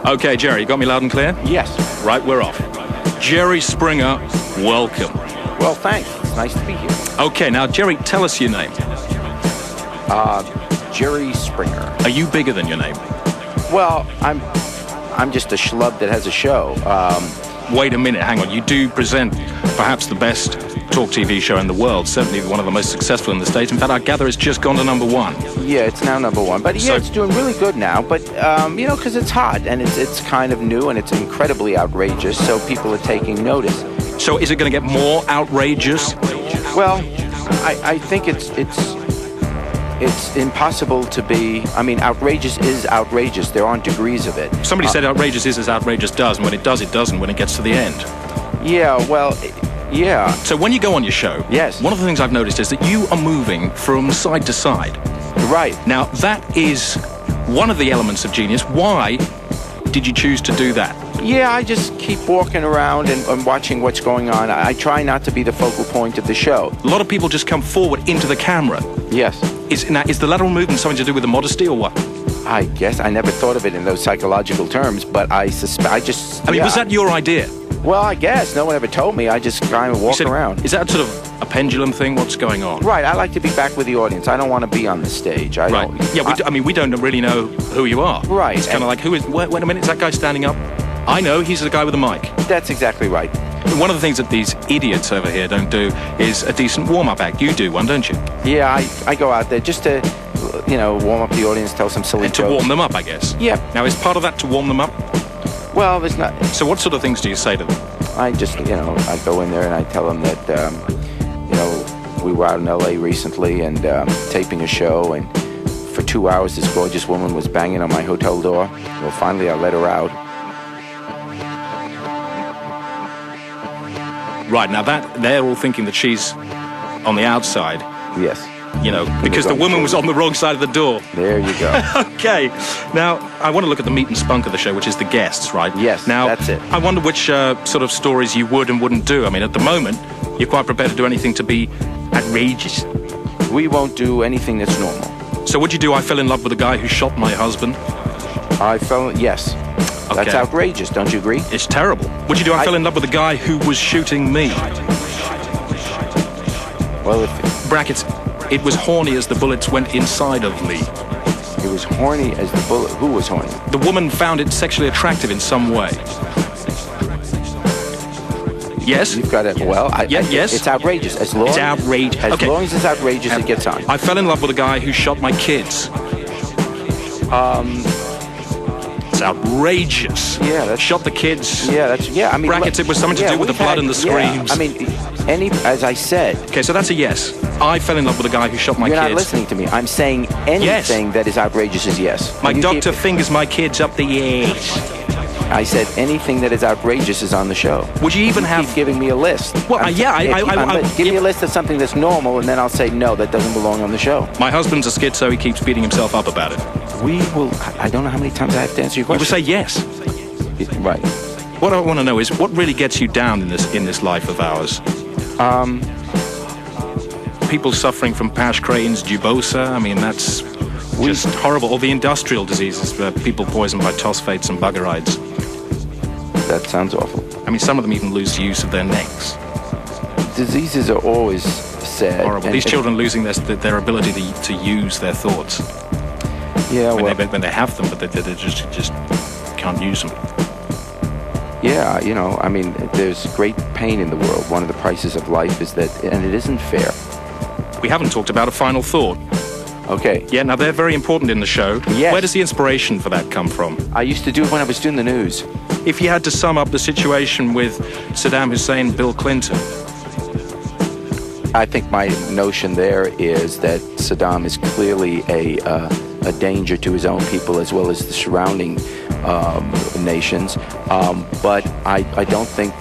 Okay, Jerry, you got me loud and clear? Yes. Right, we're off. Jerry Springer, welcome. Well, thanks. It's nice to be here. Okay, now, Jerry, tell us your name. Jerry Springer. Are you bigger than your name? Well, I'm just a schlub that has a show. Wait a minute, hang on. You do present perhaps the best talk TV show in the world, certainly one of the most successful in the States. In fact, I gather it's just gone to number one. Yeah, it's now number one. But yeah, it's doing really good now. But, because it's hot and it's kind of new and it's incredibly outrageous, so people are taking notice. So is it going to get more outrageous? Well, I think it's impossible to be. I mean, outrageous is outrageous. There aren't degrees of it. Somebody said outrageous is as outrageous does, and when it does, it doesn't when it gets to the end. Yeah, well, yeah. So when you go on your show, yes, one of the things I've noticed is that you are moving from side to side. Right. Now, that is one of the elements of genius. Why did you choose to do that? Yeah, I just keep walking around and watching what's going on. I try not to be the focal point of the show. A lot of people just come forward into the camera. Yes. Is the lateral movement something to do with the modesty or what? I guess I never thought of it in those psychological terms, but I suspect. Was that your idea? Well, I guess. No one ever told me. I just kind of walk around. Is that sort of a pendulum thing? What's going on? Right. I like to be back with the audience. I don't want to be on the stage. Right. Yeah, we don't really know who you are. Right. It's kind of like, wait a minute, is that guy standing up? I know, he's the guy with the mic. That's exactly right. One of the things that these idiots over here don't do is a decent warm-up act. You do one, don't you? Yeah, I go out there just to, warm up the audience, tell some silly jokes. And to warm them up, I guess. Yeah. Now, is part of that to warm them up? Well, there's not. So what sort of things do you say to them? I just, I go in there and I tell them that, we were out in L.A. recently and taping a show, and for 2 hours this gorgeous woman was banging on my hotel door. Well, finally I let her out. Right, now they're all thinking that she's on the outside. Yes. Because the woman was on the wrong side of the door. There you go. Okay. Now, I want to look at the meat and spunk of the show, which is the guests, right? Yes, now, that's it. I wonder which sort of stories you would and wouldn't do. I mean, at the moment, you're quite prepared to do anything to be outrageous. We won't do anything that's normal. So would you do I Fell in Love with a Guy Who Shot My Husband? Yes. Okay. That's outrageous, don't you agree? It's terrible. Would you do I Fell in Love with a Guy Who Was Shooting Me? Well, Brackets, it was horny as the bullets went inside of me. It was horny as the bullet. Who was horny? The woman found it sexually attractive in some way. Yes? You've got it. Well, yes? It's outrageous. It's outrageous. As long as it's outrageous, it gets on. I fell in love with a guy who shot my kids. It's outrageous. Yeah, shot the kids. Yeah, I mean, brackets. It was something to do with the blood and the screams. Yeah, I mean, as I said. Okay, so that's a yes. I fell in love with a guy who shot my kids. You're not listening to me. I'm saying anything that is outrageous is yes. My doctor fingers my kids up the ass. I said anything that is outrageous is on the show. Would you even keep giving me a list? Well, give me a list of something that's normal, and then I'll say no, that doesn't belong on the show. My husband's a schizo. He keeps beating himself up about it. I don't know how many times I have to answer your question. You would say yes. Right. What I want to know is what really gets you down in this life of ours. People suffering from Pash Crane's Jubosa. I mean, that's just horrible. Or the industrial diseases, people poisoned by phosphates and buggerides. That sounds awful. I mean, some of them even lose use of their necks. Diseases are always sad. Horrible. These children losing their ability to use their thoughts. Yeah, when they have them, but they just can't use them. Yeah, I mean, there's great pain in the world. One of the prices of life is that, and it isn't fair. We haven't talked about a final thought. Okay. Yeah, now they're very important in the show. Yes. Where does the inspiration for that come from? I used to do it when I was doing the news. If you had to sum up the situation with Saddam Hussein, Bill Clinton. I think my notion there is that Saddam is clearly a danger to his own people as well as the surrounding nations. But I don't think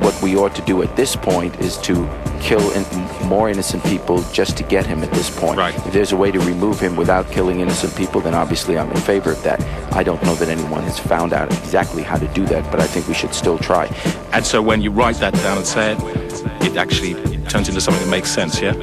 what we ought to do at this point is to kill more innocent people just to get him at this point. Right. If there's a way to remove him without killing innocent people, then obviously I'm in favor of that. I don't know that anyone has found out exactly how to do that, but I think we should still try. And so when you write that down and say it actually turns into something that makes sense, yeah?